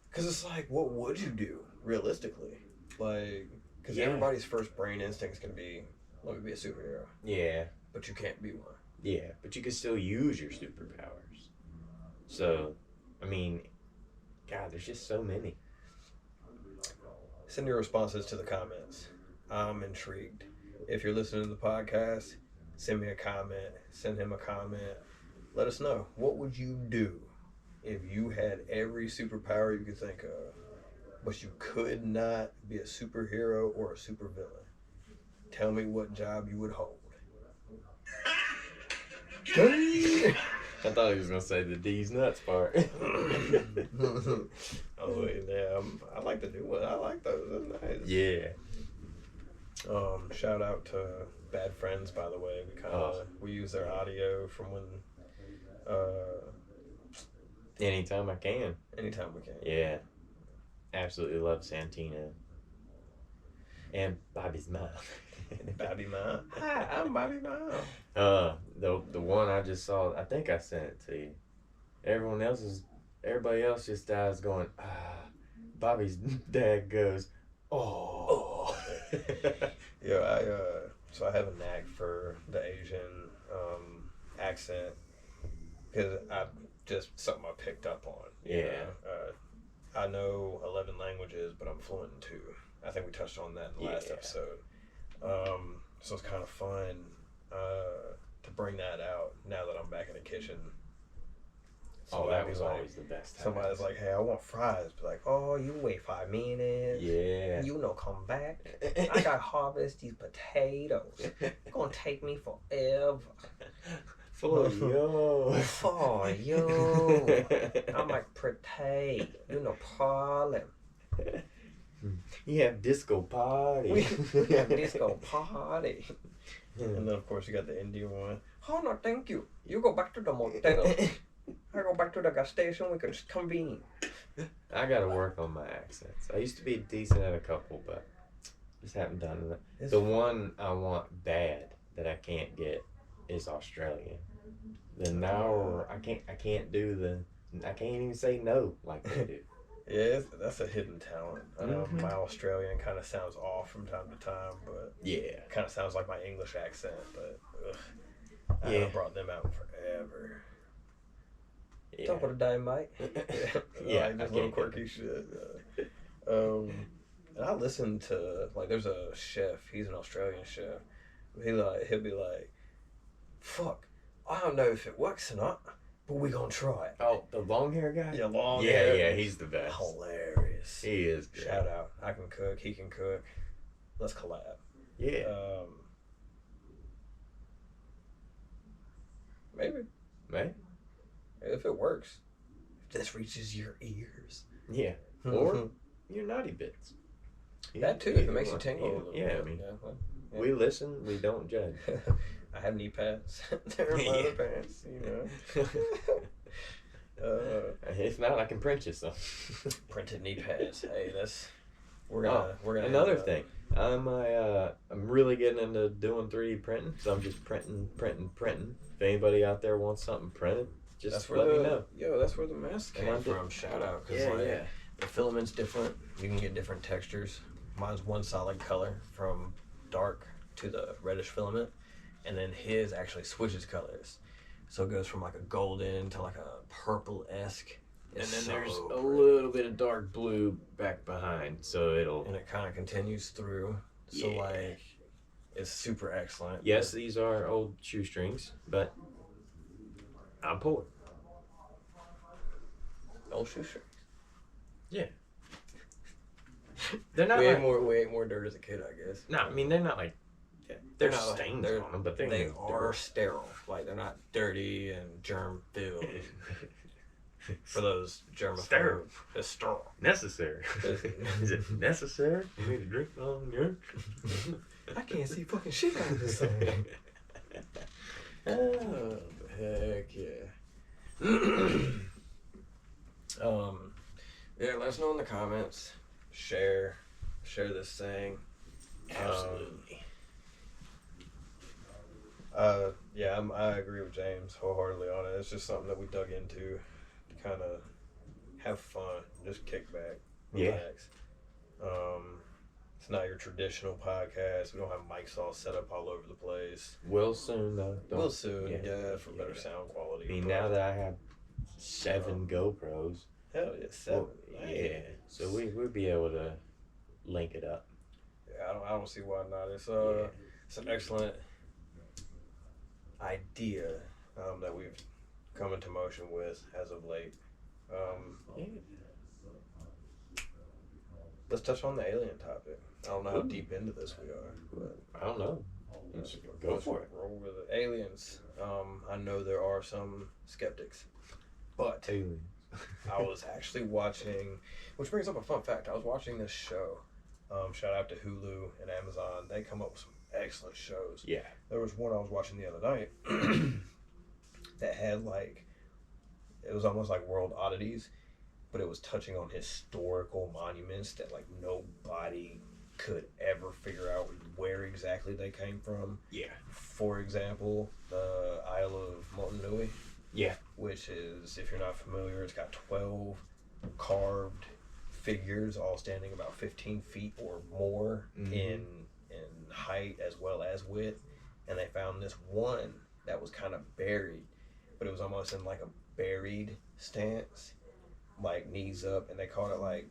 Because it's like, what would you do realistically? Like, because Yeah. everybody's first brain instinct is gonna be, let me be a superhero, Yeah, but you can't be one. yeah, but you can still use your superpowers. So, I mean, God, there's just so many. Send your responses to the comments. I'm intrigued. If you're listening to the podcast, send me a comment. Send him a comment. Let us know. What would you do if you had every superpower you could think of, but you could not be a superhero or a supervillain? Tell me what job you would hold. I thought he was gonna say the D's nuts part. I was waiting there. I like the new one. I like those. That's nice. Yeah. Shout out to Bad Friends, by the way. We use their audio from when Anytime I can. anytime we can. Yeah. Absolutely love Santina. And Bobby's mom. Bobby Ma. Hi, I'm Bobby Ma. The one I just saw, I think I sent it to you. Everybody else just dies going, Bobby's dad goes, oh. Yeah, so I have a knack for the Asian accent because just something I picked up on. you Yeah. know. I know 11 languages, but I'm fluent in 2. I think we touched on that in the last Yeah. episode. So it's kind of fun to bring that out now that I'm back in the kitchen. Oh, that was like, always the best time. somebody's like, hey, I want fries. Be like, oh, you wait 5 minutes. Yeah. You know, come back. I got to harvest these potatoes. It's going to take me forever. For you. For you. I'm like, potato. You know, problem. You have disco party. We have disco party. And then, of course, you got the Indian one. Oh, no, thank you. You go back to the motel. I go back to the gas station. We can just convene. I gotta work on my accents. I used to be decent at a couple, but just haven't done it. The one I want bad that I can't get is Australian. The now I can't even say no like they do. Yeah, that's a hidden talent. Mhm. My Australian kind of sounds off from time to time, but Yeah. kind of sounds like my English accent. But I Yeah. haven't brought them out in forever. Yeah. Top of the day, mate. Yeah, Like I this little can't get quirky shit. And I listen to, like, there's a chef. He's an Australian chef. He'll be like, fuck, I don't know if it works or not, but we gonna try it. Oh, the long hair guy? Yeah, long Yeah, hair. yeah, he's the best. Hilarious. He is good. Shout out. I can cook. He can cook. Let's collab. Yeah. Maybe. Right? If it works. If this reaches your ears. Yeah. Or your naughty bits. That too, if it makes you tingle a little bit. Yeah, I mean, we listen, we don't judge. I have knee pads. They're my other pants, you know. If not, I can print you some. Printed knee pads. Hey, we're gonna another thing. I'm really getting into doing 3D printing, so I'm just printing. If anybody out there wants something printed, just let me know. Yo, that's where the mask came from. Shout out, because the filament's different. You can get different textures. Mine's one solid color from dark to the reddish filament, and then his actually switches colors, so it goes from like a golden to like a purple-esque. And then there's a little bit of dark blue back behind, so and it kind of continues through. So like, it's super excellent. Yes, these are old shoestrings, but I'm poor. Old shoestrings. Yeah. They're not. We ate more dirt as a kid, I guess. No, I mean they're not like. There's stains on them, but they are sterile. like they're not dirty and germ filled. For those germaphobes, Sterile. It's sterile. Necessary. Is it necessary for me to drink on your? I can't see fucking shit out of this thing. Oh, heck yeah. Yeah, let us know in the comments. Share this thing. Absolutely. Yeah, I agree with James wholeheartedly on it. It's just something that we dug into to kind of have fun, just kick back, relax. It's not your traditional podcast. We don't have mics all set up all over the place. Will soon though. We'll soon, for better sound quality. I mean, now that I have 7 GoPros. Hell yeah, 7. Yeah, so we'll be able to link it up. Yeah, I don't see why not. It's an excellent idea that we've come into motion with as of late. Let's touch on the alien topic. I don't know how deep into this we are, but I don't know. Go for it. Roll with it. Aliens. I know there are some skeptics, but I was actually watching, which brings up a fun fact. I was watching this show. Shout out to Hulu and Amazon. They come up with some excellent shows. Yeah. There was one I was watching the other night that had it was almost like World Oddities, but it was touching on historical monuments that nobody could ever figure out where exactly they came from. Yeah. For example, the Isle of Motunui. Yeah. Which is, if you're not familiar, it's got 12 carved figures, all standing about 15 feet or more in height as well as width. And they found this one that was kind of buried, but it was almost in like a buried stance, like knees up, and they called it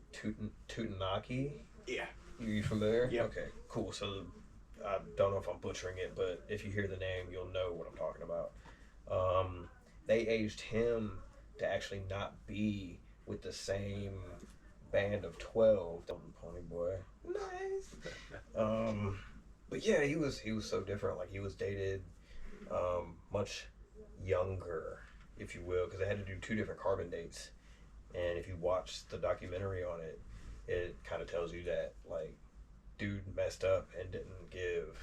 Tutanaki. Yeah. You familiar? Yeah. Okay, cool. So I don't know if I'm butchering it, but if you hear the name, you'll know what I'm talking about. They aged him to actually not be with the same band of 12. Pony boy. Nice. But yeah, he was so different. He was dated much younger, if you will, because they had to do 2 different carbon dates. And if you watch the documentary on it, it kind of tells you that dude messed up and didn't give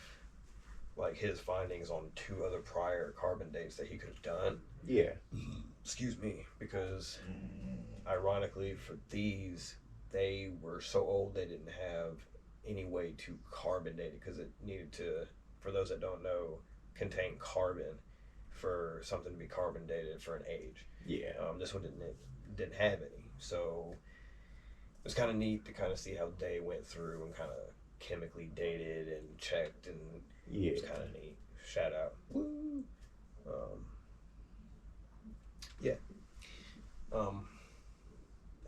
his findings on 2 other prior carbon dates that he could have done. Yeah. Excuse me, because ironically for these, they were so old they didn't have any way to carbon date it, because it needed to, for those that don't know, contain carbon for something to be carbon dated for an age. Yeah. This one didn't have any, so it was kind of neat to kind of see how they went through and kind of chemically dated and checked, and it was kind of neat. Shout out. Woo! Yeah.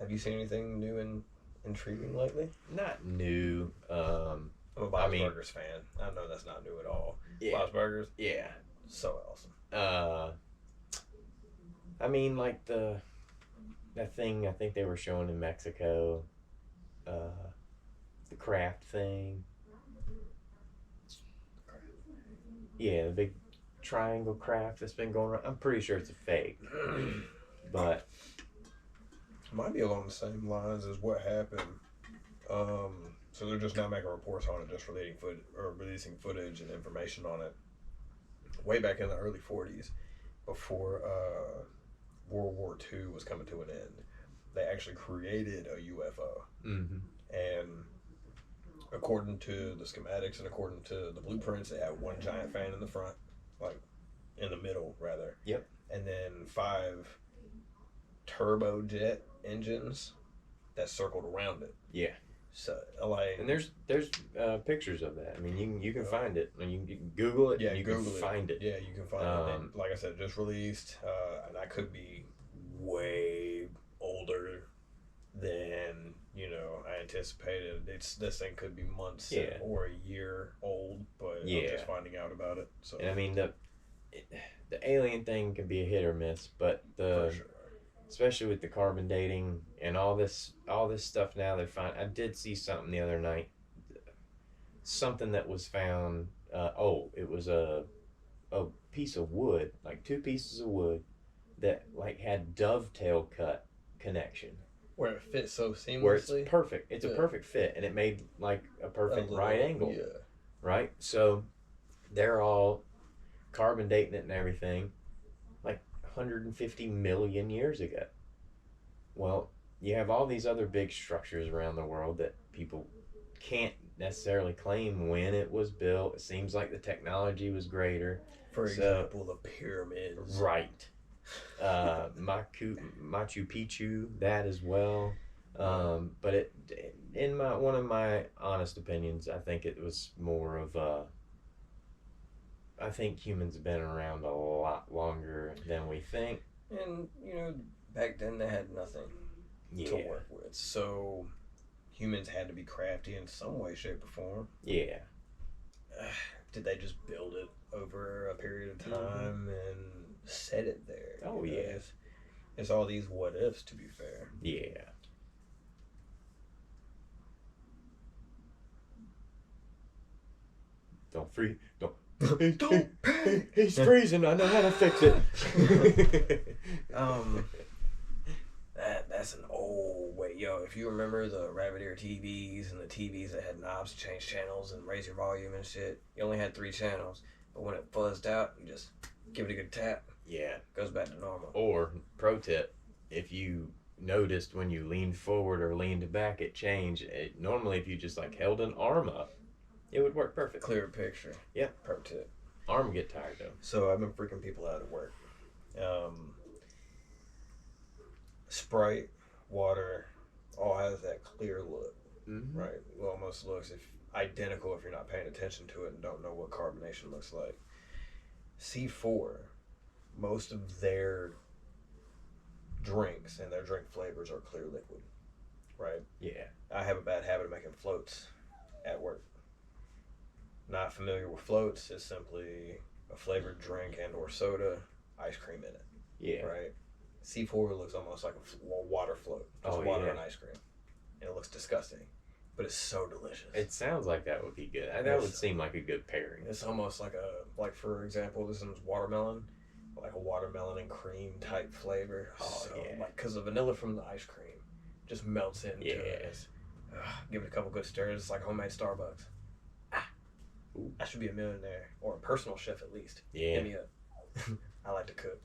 Have you seen anything new in intriguing lately? Not new. I'm a Bob's Burgers fan. I know that's not new at all. Yeah. Bob's Burgers? Yeah. So awesome. I mean, like that thing I think they were showing in Mexico, the craft thing. Yeah, the big triangle craft that's been going around. I'm pretty sure it's a fake, but might be along the same lines as what happened. So they're just now making reports on it, just releasing footage and information on it. Way back in the early 40s, before World War II was coming to an end, they actually created a UFO. Mm-hmm. And according to the schematics and according to the blueprints, they had one giant fan in the front, like in the middle, rather. Yep. And then 5 turbojet engines that circled around it. Yeah. So, like, and there's pictures of that. I mean, you can find it. I mean, you can Google it. Yeah, and you Google can find it. Yeah, you can find it. And like I said, just released, and I could be way older than I anticipated. This thing could be months or a year old, but I'm just finding out about it. So, and I mean the alien thing can be a hit or miss, but for sure. Especially with the carbon dating and all this stuff now they're finding. I did see something the other night, something that was found. It was a piece of wood, like 2 pieces of wood that like had dovetail cut connection. Where it fits so seamlessly. Where it's perfect. It's a perfect fit, and it made like a perfect right angle. Yeah. Right? So they're all carbon dating it and everything like 150 million years ago. Well, you have all these other big structures around the world that people can't necessarily claim when it was built. It seems like the technology was greater. For example, the pyramids. Right. Machu Picchu, that as well. But in one of my honest opinions, I think it was more of I think humans have been around a lot longer than we think. And back then they had nothing to work with, so humans had to be crafty in some way, shape, or form. Yeah. Did they just build it over a period of time and set it there? Oh, yeah. It's all these what ifs, to be fair. Yeah. Don't freeze. Don't. He's freezing. I know how to fix it. That's an old way. Yo, if you remember the rabbit ear TVs and the TVs that had knobs to change channels and raise your volume and shit, you only had 3 channels. But when it fuzzed out, you just give it a good tap. Yeah. Goes back to normal. Or, pro tip, if you noticed when you leaned forward or leaned back, it changed. Normally, if you just like held an arm up, it would work perfect. Clearer picture. Yeah. Pro tip. Arm get tired though. So I've been freaking people out at work. Sprite, water, all has that clear look, right? It almost looks identical if you're not paying attention to it and don't know what carbonation looks like. C4, most of their drinks and their drink flavors are clear liquid, right? Yeah. I have a bad habit of making floats at work. Not familiar with floats, it's simply a flavored drink and or soda, ice cream in it. Yeah. Right? C4 looks almost like a water float. Just water and ice cream. And it looks disgusting. But it's so delicious. It sounds like that would be good. That would seem like a good pairing. It's almost like for example, this is watermelon. Like a watermelon and cream type flavor. Like, because the vanilla from the ice cream just melts into it. Give it a couple good stirs. It's like homemade Starbucks. Ooh. I should be a millionaire. Or a personal chef at least. Yeah. Give me I like to cook.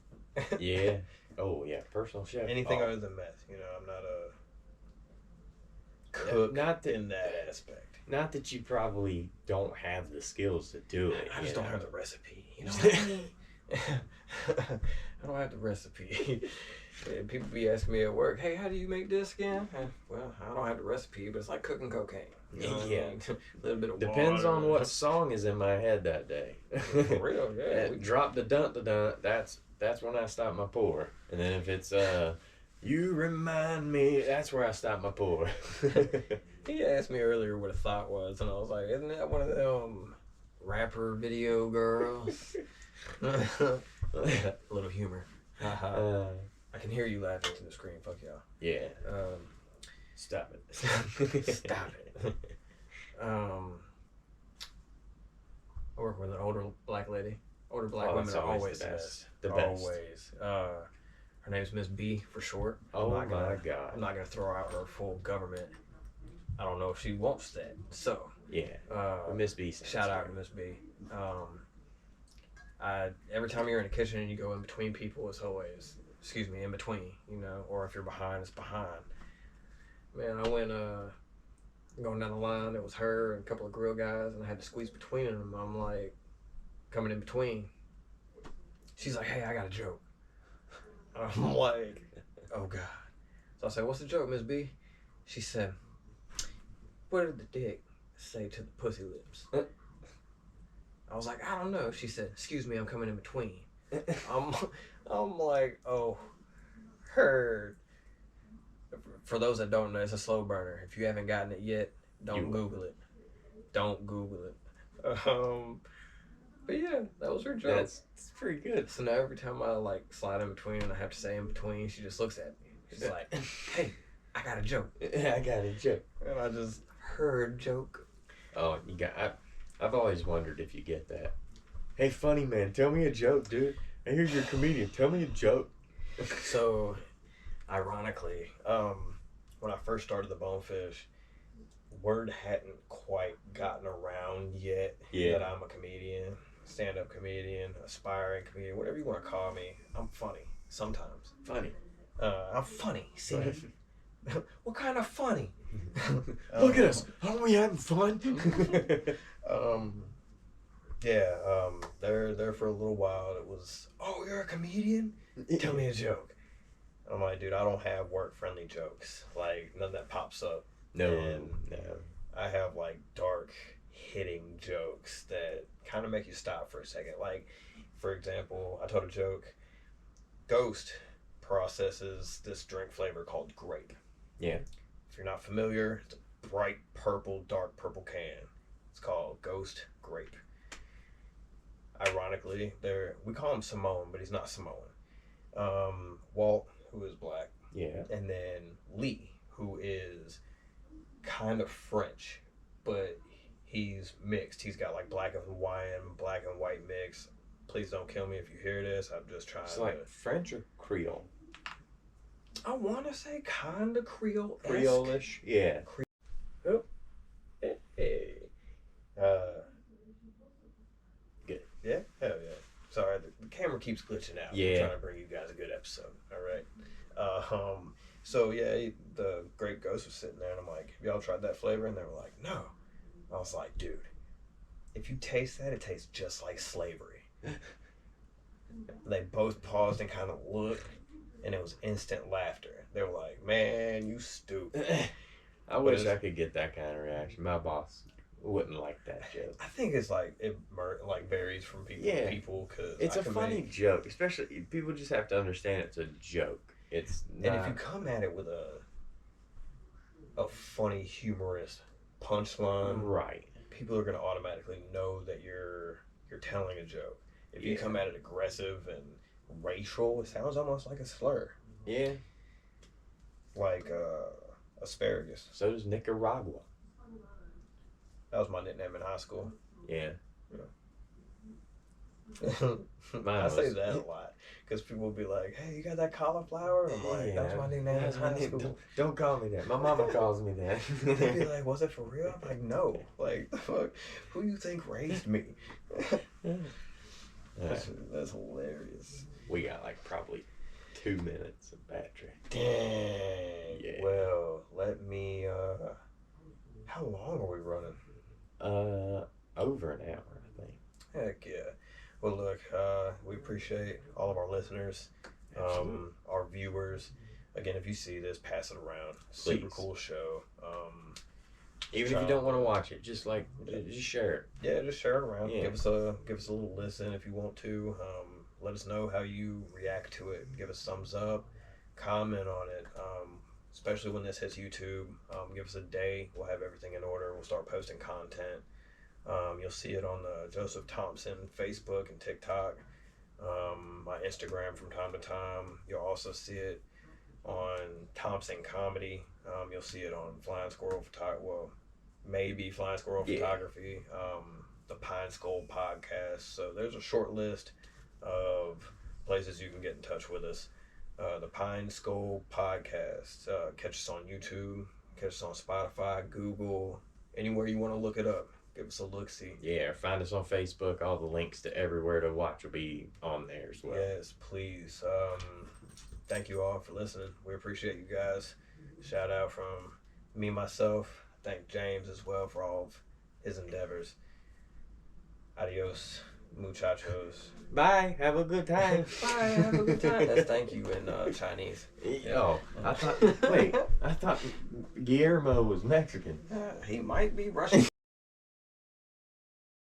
Yeah. Oh, yeah. Personal chef. Anything other than meth. I'm not a cook in that aspect. Not that you probably don't have the skills to do it. I just don't have the recipe. I don't have the recipe. People be asking me at work, hey, how do you make this again? Well, I don't have the recipe, but it's like cooking cocaine. Yeah. A little bit of Depends water. on what song is in my head that day. For real, yeah. Drop the dun. That's when I stop my pour. And then if it's You remind me. That's where I stopped my pour. He asked me earlier what a thought was, and I was like, isn't that one of them rapper video girls? A little humor. I can hear you laughing to the screen. Fuck y'all. Yeah. Stop it. Stop it. I work with an older black lady. Older black women are always the best. The best. Always. Her name's Miss B for short. Oh my God. I'm not gonna throw out her full government. I don't know if she wants that. So yeah. Miss B. Shout out to Miss B. Every time you're in the kitchen and you go in between people, it's always in between, or if you're behind, it's behind. Man, I went going down the line. It was her and a couple of grill guys, and I had to squeeze between them. I'm like coming in between. She's like, "Hey, I got a joke." I'm like, "Oh God." So I said, "What's the joke, Miss B?" She said, "What did the dick say to the pussy lips?" I was like, "I don't know." She said, "Excuse me, I'm coming in between." I'm like, "Oh, heard." For those that don't know, it's a slow burner. If you haven't gotten it yet, don't Google it. Don't Google it. But yeah, that was her joke. That's pretty good. So now every time I slide in between and I have to say in between, she just looks at me. She's like, "Hey, I got a joke." I got a joke. And I just heard joke. Oh, I've always wondered if you get that. Hey, funny man, tell me a joke, dude. I hear you're a comedian. Tell me a joke. So, ironically, when I first started the Bonefish, word hadn't quite gotten around yet that I'm a comedian, stand-up comedian, aspiring comedian, whatever you want to call me. I'm funny sometimes. Funny. I'm funny. See, what kind of funny? Look at us. Aren't we having fun? There for a little while it was, "Oh, you're a comedian? Tell me a joke." I'm like, "Dude, I don't have work-friendly jokes. None that pops up." No. I have dark hitting jokes that kind of make you stop for a second. For example, I told a joke. Ghost processes this drink flavor called grape. Yeah. If you're not familiar, it's a bright purple, dark purple can. It's called Ghost Grape. Ironically, we call him Simone, but he's not Samoan. Walt, who is black. Yeah. And then Lee, who is kind of French, but he's mixed. He's got black and white mix. Please don't kill me if you hear this. I'm just trying to... It's French or Creole? I want to say kind of Creole-esque. Creole-ish? Yeah. Oh. Hey. Good. Yeah? Hell yeah. Sorry, the camera keeps glitching out. Yeah. I'm trying to bring you guys a good episode. All right. So yeah, the Great Ghost was sitting there, and I'm like, "Have y'all tried that flavor?" And they were like, "No." I was like, "Dude, if you taste that, it tastes just like slavery." They both paused and kind of looked, and it was instant laughter. They were like, "Man, you stupid." I wish I could get that kind of reaction. My boss wouldn't like that joke. I think it's it varies from people to people, because it's a funny joke. Especially people just have to understand it's a joke. It's not... And if you come at it with a funny, humorous punchline, right, people are gonna automatically know that you're telling a joke. If you come at it aggressive and racial, it sounds almost like a slur. Yeah. Asparagus. So does Nicaragua. That was my nickname in high school. Yeah. I say that a lot because people will be like, "Hey, you got that cauliflower?" And I'm like, "That's my nickname in high school." Don't call me that. My mama calls me that. They'd be like, "Was it for real?" I'm like, "No." Fuck, who you think raised me? That's hilarious. We got probably 2 minutes of battery. Dang. Yeah. Well, let me. How long are we running? Over an hour, I think. Heck yeah. Well, look, we appreciate all of our listeners, our viewers. Again, if you see this, pass it around. Super cool show. Even if you don't want to watch it, just share it. Yeah, just share it around. Yeah. Give us a little listen if you want to. Let us know how you react to it. Give us thumbs up, comment on it, especially when this hits YouTube. Give us a day. We'll have everything in order. We'll start posting content. You'll see it on the Joseph Thompson Facebook and TikTok, my Instagram from time to time. You'll also see it on Thompson Comedy. You'll see it on Flying Squirrel Photography. Well, maybe Flying Squirrel Photography. The Pine Skull Podcast. So there's a short list of places you can get in touch with us. The Pine Skull Podcast. Catch us on YouTube. Catch us on Spotify, Google, anywhere you want to look it up. Give us a look-see. Yeah, find us on Facebook. All the links to everywhere to watch will be on there as well. Yes, please. Thank you all for listening. We appreciate you guys. Shout out from me, myself. Thank James as well for all of his endeavors. Adios, muchachos. Bye. Have a good time. Bye. Have a good time. That's thank you in Chinese. Oh, I thought Guillermo was Mexican. He might be Russian.